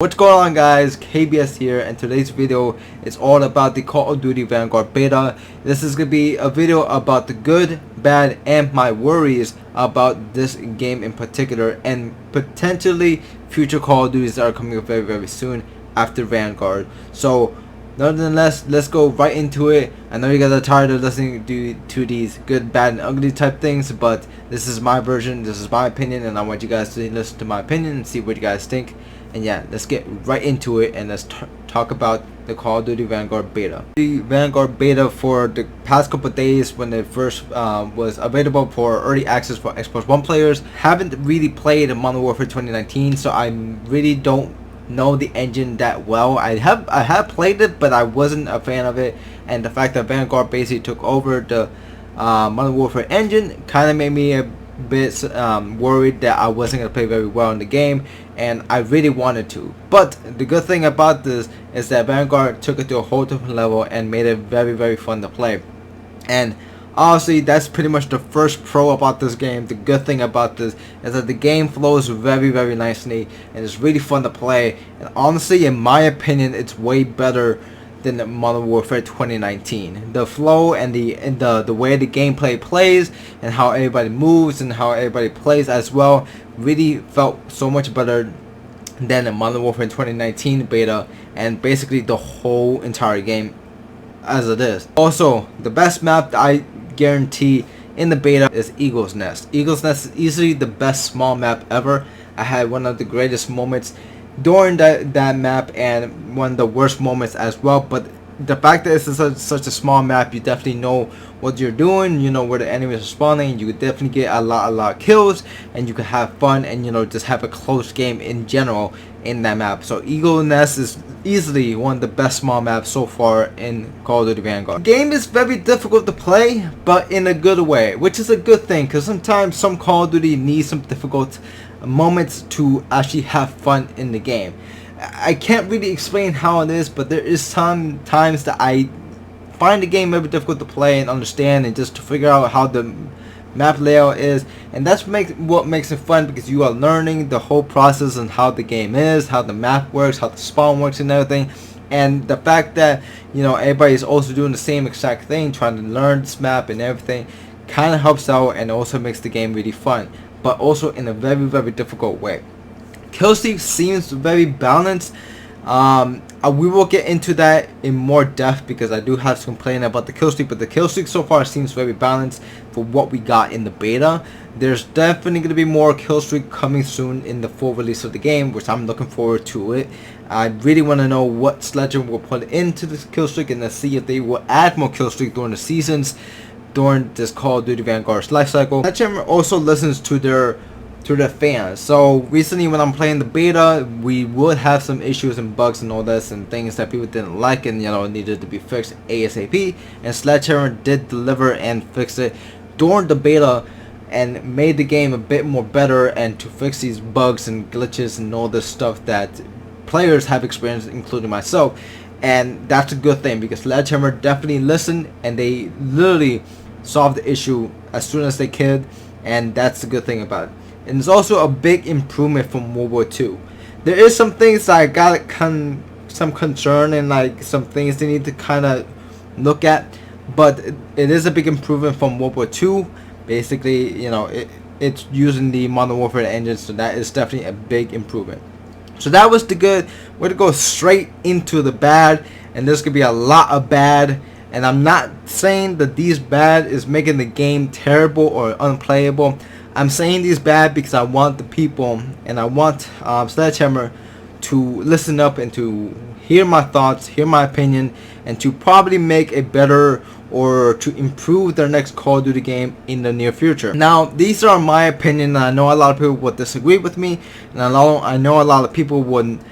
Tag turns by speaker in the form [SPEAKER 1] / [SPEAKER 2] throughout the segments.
[SPEAKER 1] What's going on, guys? KBS here, and today's video is all about the Call of Duty Vanguard beta. This is going to be a video about the good, bad, and my worries about this game in particular, and potentially future Call of Duties that are coming up very soon after Vanguard. So nonetheless, let's go right into it. I know you guys are tired of listening to these good, bad, and ugly type things, but this is my version, this is my opinion, and I want you guys to listen to my opinion and see what you guys think. And yeah, let's get right into it, and let's talk about the Call of Duty Vanguard beta. The Vanguard beta, for the past couple of days when it first was available for early access for Xbox One players, haven't really played Modern Warfare 2019, so I really don't know the engine that well. I have played it, but I wasn't a fan of it, and the fact that Vanguard basically took over the Modern Warfare engine kind of made me a bit worried that I wasn't going to play very well in the game, and I really wanted to. But the good thing about this is that Vanguard took it to a whole different level and made it very fun to play. And honestly, that's pretty much the first pro about this game. The good thing about this is that the game flows very nicely, and it's really fun to play. And honestly, in my opinion, it's way better than Modern Warfare 2019. The flow and the way the gameplay plays and how everybody moves and how everybody plays as well really felt so much better than the Modern Warfare 2019 beta, and basically the whole entire game as it is. Also, the best map that I guarantee in the beta is Eagle's Nest. Eagle's Nest is easily the best small map ever. I had one of the greatest moments during that map, and one of the worst moments as well. But the fact that it's such a small map, you definitely know what you're doing, you know where the enemies are spawning, you could definitely get a lot of kills, and you can have fun, and just have a close game in general in that map. So Eagle Nest is easily one of the best small maps so far in Call of Duty Vanguard. The game is very difficult to play, but in a good way, which is a good thing, because sometimes some Call of Duty needs some difficult moments to actually have fun in the game. I can't really explain how it is, but there is some times that I find the game very difficult to play and understand, and just to figure out how the map layout is, and that's what makes it fun, because you are learning the whole process and how the game is, how the map works, how the spawn works and everything. And the fact that everybody is also doing the same exact thing, trying to learn this map and everything, kind of helps out, and also makes the game really fun, but also in a very difficult way. Killstreak seems very balanced. We will get into that in more depth, because I do have to complain about the killstreak, but the killstreak so far seems very balanced for what we got in the beta. There's definitely going to be more killstreak coming soon in the full release of the game, which I'm looking forward to it. I really want to know what Sledgehammer will put into this killstreak, and to see if they will add more killstreak during the seasons, during this Call of Duty Vanguard's life cycle. Sledgehammer also listens to their fans. So recently, when I'm playing the beta, we would have some issues and bugs and all this, and things that people didn't like, and needed to be fixed ASAP, and Sledgehammer did deliver and fix it during the beta, and made the game a bit more better, and to fix these bugs and glitches and all this stuff that players have experienced, including myself. And that's a good thing, because Sledgehammer definitely listened, and they literally solved the issue as soon as they could, and that's the good thing about it. And it's also a big improvement from World War II. There is some things that I got some concern, and like some things they need to kind of look at, but it is a big improvement from World War II. Basically, it's using the Modern Warfare engine, so that is definitely a big improvement. So that was the good. We're gonna go straight into the bad, and there's gonna be a lot of bad. And I'm not saying that these bad is making the game terrible or unplayable. I'm saying these bad because I want the people, and I want Sledgehammer to listen up and to hear my thoughts, hear my opinion, and to probably make a better, or to improve their next Call of Duty game in the near future. Now, these are my opinion, and I know a lot of people would disagree with me, and I know a lot of people wouldn't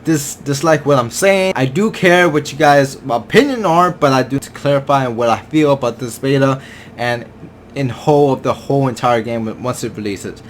[SPEAKER 1] dislike what I'm saying. I do care what you guys' opinion are, but I do to clarify what I feel about this beta, and in whole of the whole entire game once it releases.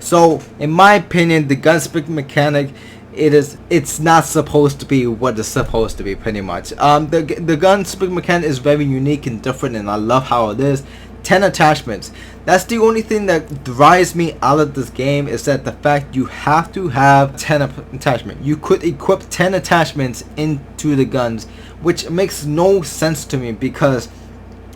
[SPEAKER 1] So in my opinion, the gun spec mechanic, it's not supposed to be what it's supposed to be, pretty much. The gun spec mechanic is very unique and different, and I love how it is. 10 attachments. That's the only thing that drives me out of this game, is that the fact you have to have 10 attachments. You could equip 10 attachments into the guns, which makes no sense to me, because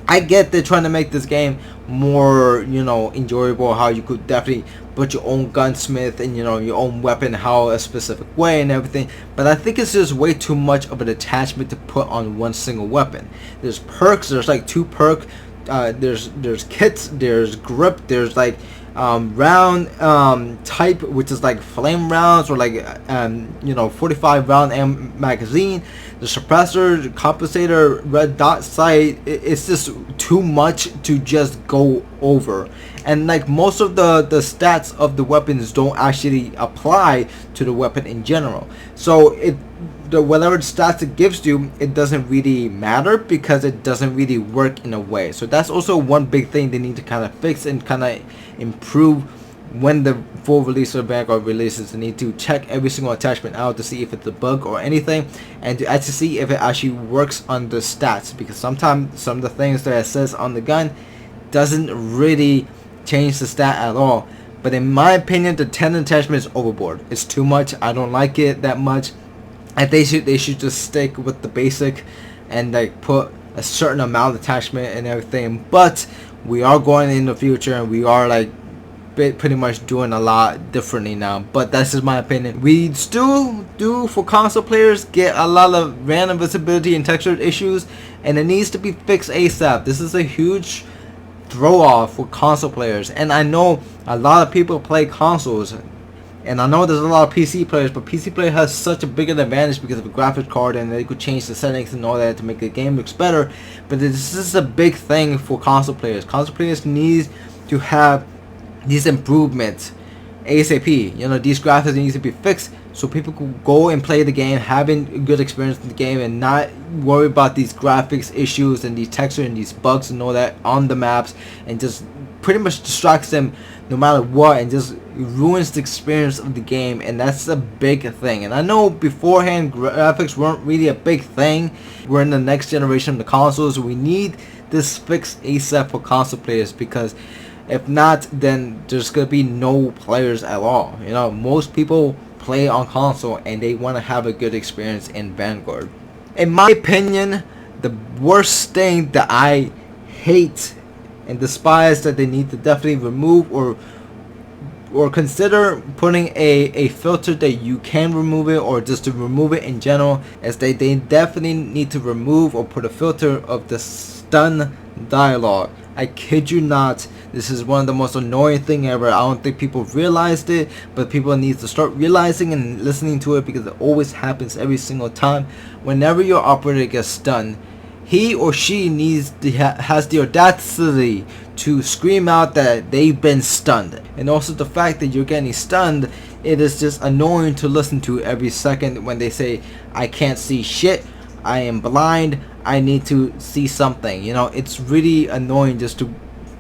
[SPEAKER 1] I get they're trying to make this game more, you know, enjoyable, how you could definitely put your own gunsmith and, you know, your own weapon how a specific way and everything, but I think it's just way too much of an attachment to put on one single weapon. There's perks, there's like 2 perks, there's kits, there's grip, there's like round type, which is like flame rounds, or like you know, 45 round magazine, the suppressor, the compensator, red dot sight. It's just too much to just go over, and like most of the stats of the weapons don't actually apply to the weapon in general, so whatever stats it gives you, it doesn't really matter, because it doesn't really work in a way. So that's also one big thing they need to kind of fix and kind of improve when the full release of Vanguard releases. They need to check every single attachment out to see if it's a bug or anything, and to actually see if it actually works on the stats, because sometimes some of the things that it says on the gun doesn't really change the stat at all. But in my opinion, the 10 attachment is overboard. It's too much. I don't like it that much. And they should just stick with the basic and like put a certain amount of attachment and everything. But we are going in the future, and we are like pretty much doing a lot differently now. But that's just my opinion. We still do, for console players, get a lot of random visibility and texture issues, and it needs to be fixed ASAP. This is a huge throw off for console players, and I know a lot of people play consoles, and I know there's a lot of PC players, but PC player has such a bigger advantage because of a graphics card, and they could change the settings and all that to make the game looks better. But this is a big thing for console players. Console players need to have these improvements ASAP. You know, these graphics need to be fixed so people could go and play the game, having a good experience in the game, and not worry about these graphics issues and these texture and these bugs and all that on the maps, and just pretty much distracts them no matter what, and just ruins the experience of the game. And that's a big thing. And I know beforehand graphics weren't really a big thing. We're in the next generation of the consoles. We need this fixed ASAP for console players, because if not, then there's gonna be no players at all. You know, most people play on console and they want to have a good experience in Vanguard. In my opinion, the worst thing that I hate and despise that they need to definitely remove, or consider putting a filter that you can remove it, or just to remove it in general, is they definitely need to remove or put a filter of the stun dialogue. I kid you not, this is one of the most annoying thing ever. I don't think people realized it, but people need to start realizing and listening to it, because it always happens every single time. Whenever your operator gets stunned, he or she needs to has the audacity to scream out that they've been stunned. And also the fact that you're getting stunned, it is just annoying to listen to every second when they say, I can't see shit, I am blind, I need to see something. You know, it's really annoying just to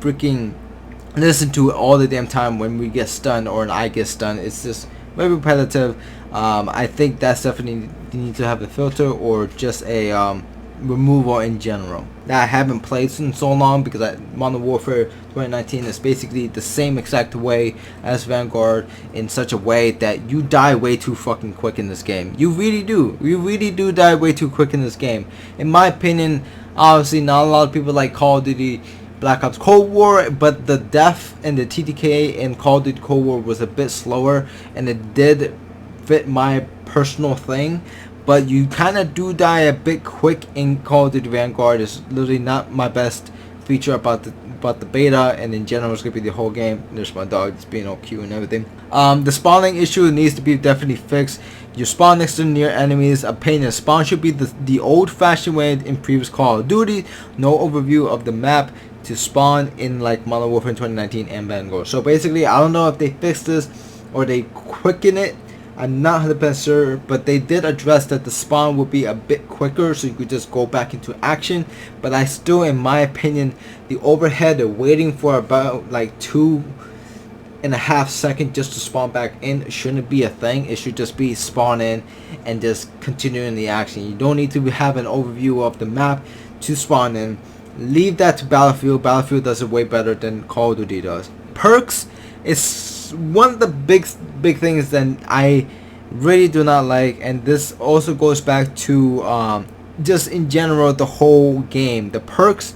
[SPEAKER 1] freaking listen to it all the damn time when we get stunned, or I get stunned. It's just very repetitive. I think that's definitely need to have a filter, or just a removal in general. That I haven't played in so long, because Modern Warfare 2019 is basically the same exact way as Vanguard, in such a way that you die way too fucking quick in this game. You really do. You really do die way too quick in this game. In my opinion, obviously not a lot of people like Call of Duty Black Ops Cold War, but the death and the TTK in Call of Duty Cold War was a bit slower, and it did fit my personal thing. But you kind of do die a bit quick in Call of Duty Vanguard. It's literally not my best feature about the beta, and in general it's gonna be the whole game. There's my dog just being all cute and everything. The spawning issue needs to be definitely fixed. You spawn next to near enemies. A pain in spawn should be the old-fashioned way in previous Call of Duty. No overview of the map to spawn in like Modern Warfare 2019 and Vanguard. So basically, I don't know if they fixed this or they quicken it. I'm not 100% sure, but they did address that the spawn would be a bit quicker, so you could just go back into action. But I still, in my opinion, the overhead of waiting for about like 2.5 seconds just to spawn back in shouldn't be a thing. It should just be spawn in and just continue in the action. You don't need to have an overview of the map to spawn in. leave that to Battlefield. Battlefield does it way better than Call of Duty does. Perks is one of the big things that I really do not like, and this also goes back to just in general the whole game. The perks,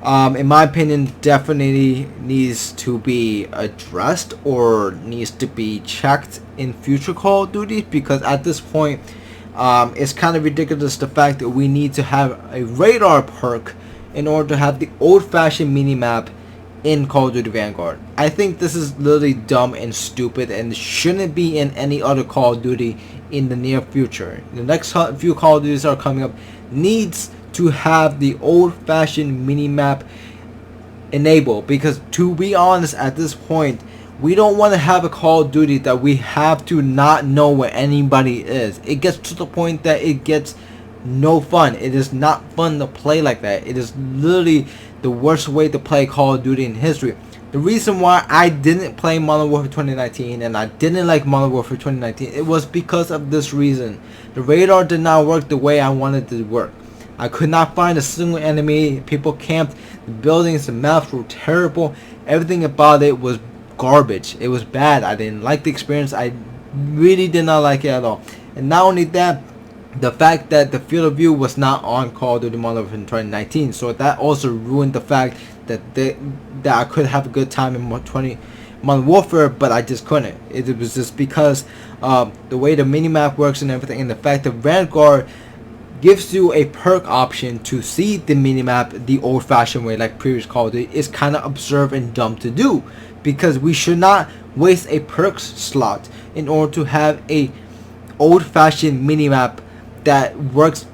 [SPEAKER 1] in my opinion, definitely needs to be addressed or needs to be checked in future Call of Duty, because at this point it's kind of ridiculous the fact that we need to have a radar perk in order to have the old-fashioned minimap in Call of Duty Vanguard. I think this is literally dumb and stupid and shouldn't be in any other Call of Duty in the near future. The next few Call of Duties are coming up needs to have the old-fashioned minimap enabled, because to be honest, at this point we don't want to have a Call of Duty that we have to not know where anybody is. It gets to the point that it gets no fun. It is not fun to play like that. It is literally the worst way to play Call of Duty in history. The reason why I didn't play Modern Warfare 2019 and I didn't like Modern Warfare 2019, it was because of this reason. The radar did not work the way I wanted it to work. I could not find a single enemy. People camped. The buildings, the maps were terrible. Everything about it was garbage. It was bad. I didn't like the experience. I really did not like it at all. And not only that, the fact that the field of view was not on Call of Duty Modern Warfare in 2019, so that also ruined the fact that I could have a good time in Modern Warfare, but I just couldn't. It was just because the way the minimap works and everything, and the fact that Vanguard gives you a perk option to see the minimap the old-fashioned way, like previous Call of Duty, is kind of absurd and dumb to do, because we should not waste a perks slot in order to have a old-fashioned minimap that works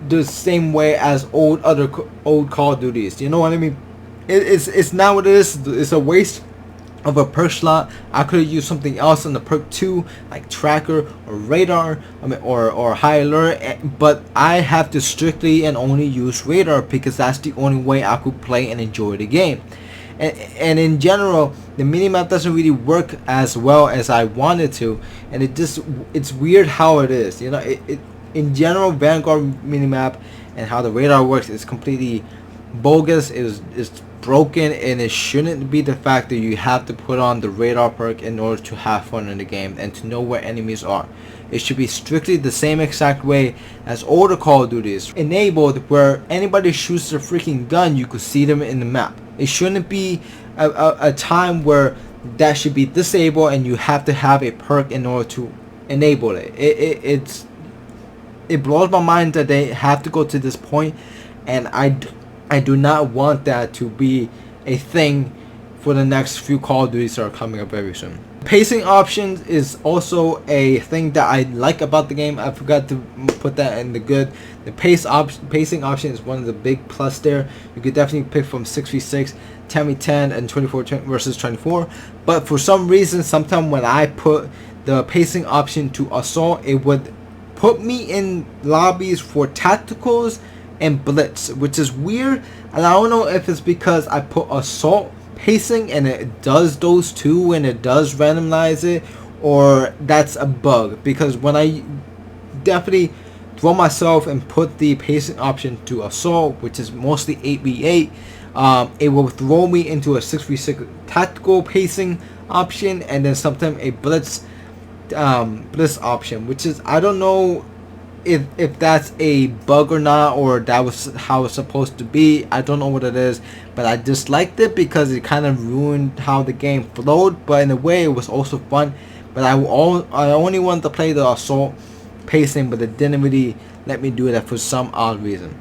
[SPEAKER 1] the same way as old Call of Duties. You know what I mean? It's not what it is. It's a waste of a perk slot. I could have used something else on the perk 2, like tracker or radar, or high alert, but I have to strictly and only use radar because that's the only way I could play and enjoy the game. And in general, the minimap doesn't really work as well as I wanted to, and it's weird how it is. You know, in general, Vanguard minimap and how the radar works is completely bogus. It's broken, and it shouldn't be the fact that you have to put on the radar perk in order to have fun in the game and to know where enemies are. It should be strictly the same exact way as older Call of Duties, enabled where anybody shoots their freaking gun, you could see them in the map. It shouldn't be a time where that should be disabled and you have to have a perk in order to enable it. It blows my mind that they have to go to this point, and I do not want that to be a thing for the next few Call of Duties that are coming up very soon. Pacing options is also a thing that I like about the game. I forgot to put that in the good. The pacing option is one of the big plus there. You could definitely pick from 6v6, 10v10, and 24 versus 24. But for some reason, sometimes when I put the pacing option to assault, it would put me in lobbies for tacticals and blitz, which is weird. And I don't know if it's because I put assault pacing and it does those two and it does randomize it, or that's a bug, because when I definitely throw myself and put the pacing option to assault, which is mostly 8v8, it will throw me into a 6v6 tactical pacing option, and then sometimes a blitz option, which is, I don't know if that's a bug or not, or that was how it's supposed to be. I don't know what it is, but I disliked it because it kind of ruined how the game flowed, but in a way it was also fun. But I only wanted to play the assault pacing, but it didn't really let me do that for some odd reason.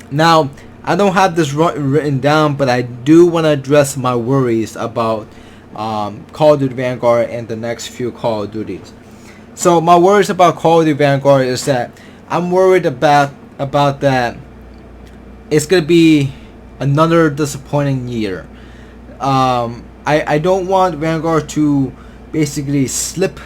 [SPEAKER 1] Now, I don't have this written down, but I do want to address my worries about Call of Duty Vanguard and the next few Call of Duties. So my worries about Call of Duty Vanguard is that I'm worried about that it's gonna be another disappointing year. I don't want Vanguard to basically slip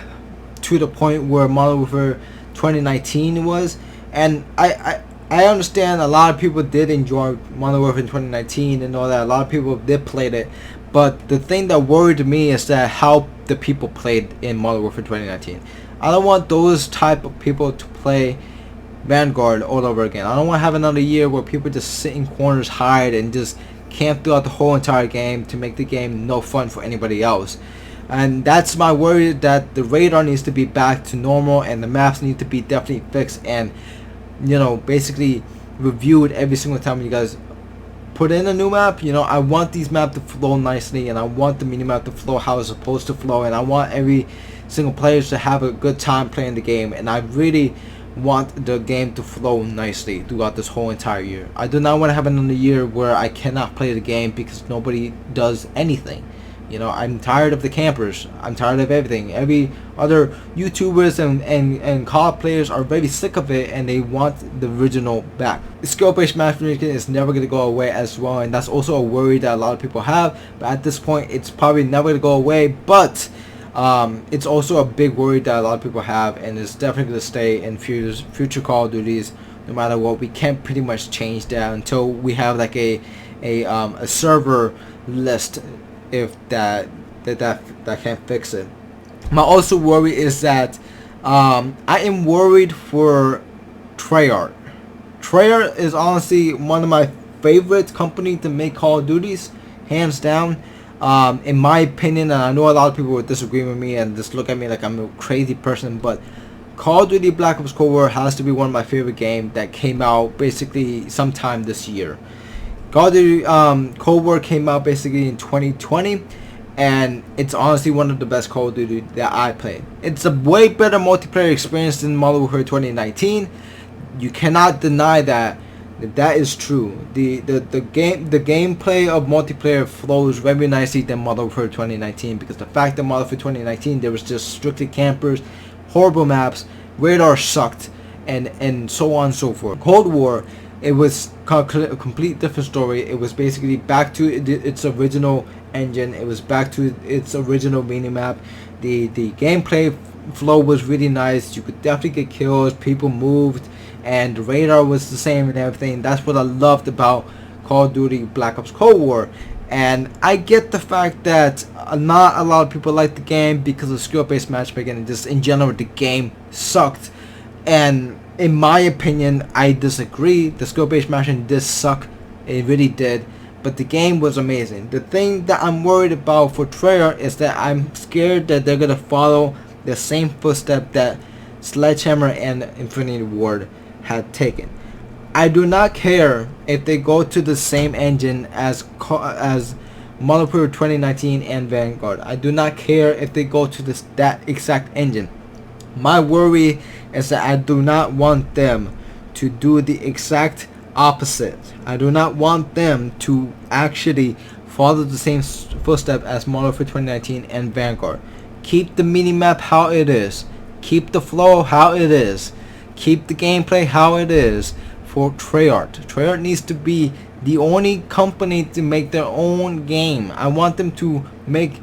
[SPEAKER 1] to the point where Modern Warfare 2019 was, and I understand a lot of people did enjoy Modern Warfare 2019 and all that. A lot of people did play it, but the thing that worried me is that how the people played in Modern Warfare 2019. I don't want those type of people to play Vanguard all over again. I don't want to have another year where people just sit in corners, hide, and just camp throughout the whole entire game to make the game no fun for anybody else. And that's my worry, that the radar needs to be back to normal and the maps need to be definitely fixed and, you know, basically reviewed every single time you guys put in a new map. You know, I want these maps to flow nicely, and I want the mini map to flow how it's supposed to flow, and I want every single player to have a good time playing the game, and I really want the game to flow nicely throughout this whole entire year. I do not want to have another year where I cannot play the game because nobody does anything. You know, I'm tired of the campers. I'm tired of everything. Every other YouTubers and COD players are very sick of it, and they want the original back. The skill-based matchmaking is never going to go away as well, and that's also a worry that a lot of people have. But at this point, it's probably never going to go away. But it's also a big worry that a lot of people have, and it's definitely going to stay in future Call of Duties. No matter what, we can't pretty much change that until we have like a server list. If that can't fix it. My also worry is that I am worried for Treyarch. Treyarch is honestly one of my favorite companies to make Call of Duties, hands down. In my opinion, and I know a lot of people would disagree with me and just look at me like I'm a crazy person, but Call of Duty Black Ops Cold War has to be one of my favorite games that came out basically sometime this year. Call of Duty Cold War came out basically in 2020, and it's honestly one of the best Call of Duty that I played. It's a way better multiplayer experience than Modern Warfare 2019. You cannot deny that. That is true. The gameplay of multiplayer flows very nicely than Modern Warfare 2019, because the fact that Modern Warfare 2019 there was just strictly campers, horrible maps, radar sucked, and so on and so forth. Cold War, it was a complete different story. It was basically back to its original engine. It was back to its original minimap. The gameplay flow was really nice. You could definitely get kills. People moved, and the radar was the same and everything. That's what I loved about Call of Duty Black Ops Cold War. And I get the fact that not a lot of people like the game because of skill-based matchmaking, and just in general the game sucked. And in my opinion, I disagree. The skill-based matching did suck. It really did. But the game was amazing. The thing that I'm worried about for Treyarch is that I'm scared that they're going to follow the same footstep that Sledgehammer and Infinity Ward had taken. I do not care if they go to the same engine as Modern Warfare 2019 and Vanguard. I do not care if they go to that exact engine. My worry is that I do not want them to do the exact opposite. I do not want them to actually follow the same footstep as Modern Warfare 2019 and Vanguard. Keep the minimap how it is. Keep the flow how it is. Keep the gameplay how it is for Treyarch. Treyarch needs to be the only company to make their own game. I want them to make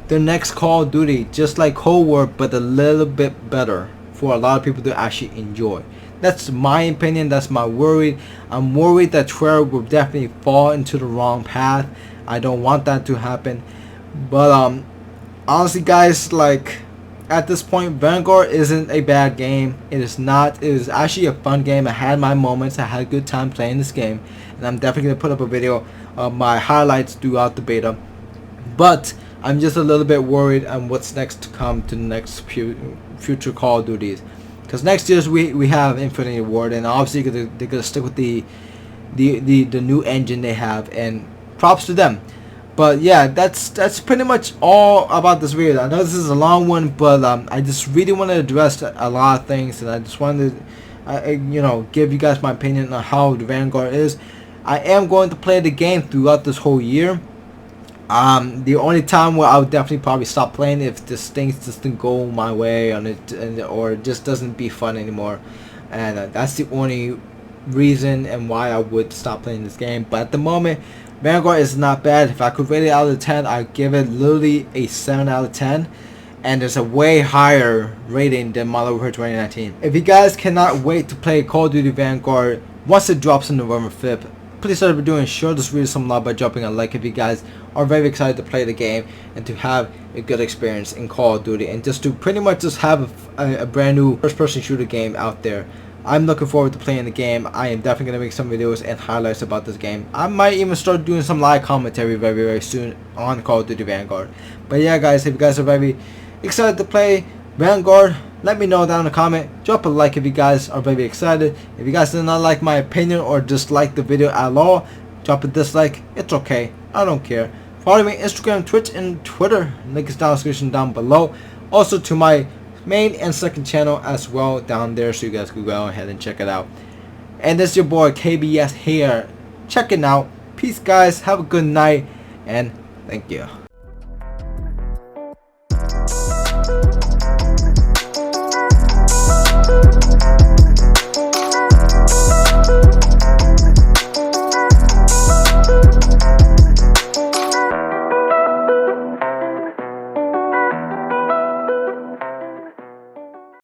[SPEAKER 1] the next Call of Duty just like Cold War, but a little bit better for a lot of people to actually enjoy. That's my opinion. That's my worry. I'm worried that Treyarch will definitely fall into the wrong path. I don't want that to happen. But honestly, guys, like at this point, Vanguard isn't a bad game. It is not. It is actually a fun game. I had my moments. I had a good time playing this game, and I'm definitely gonna put up a video of my highlights throughout the beta. But I'm just a little bit worried on what's next to come to the next future Call of Duties. Because next year we have Infinity Ward, and obviously they're gonna stick with the new engine they have, and props to them. But yeah, that's pretty much all about this video. I know this is a long one, but I just really want to address a lot of things, and I just wanted to give you guys my opinion on how the Vanguard is. I am going to play the game throughout this whole year. The only time where I would definitely probably stop playing if this thing just didn't go my way on it, or it just doesn't be fun anymore, and that's the only reason and why I would stop playing this game. But at the moment, Vanguard is not bad. If I could rate it out of 10, I'd give it literally a 7 out of 10, and there's a way higher rating than Modern Warfare 2019. If you guys cannot wait to play Call of Duty Vanguard once it drops on November 5th, please start doing show this video some love by dropping a like if you guys are very excited to play the game and to have a good experience in Call of Duty and just to pretty much just have a brand new first person shooter game out there. I'm looking forward to playing the game. I am definitely going to make some videos and highlights about this game. I might even start doing some live commentary very soon on Call of Duty Vanguard. But yeah guys, if you guys are very excited to play Vanguard, let me know down in the comment. Drop a like if you guys are very excited. If you guys did not like my opinion or dislike the video at all, drop a dislike. It's okay. I don't care. Follow me on Instagram, Twitch, and Twitter. Link is down in the description down below. Also to my main and second channel as well down there, so you guys can go ahead and check it out. And this is your boy KBS here. Check it out. Peace guys. Have a good night and thank you.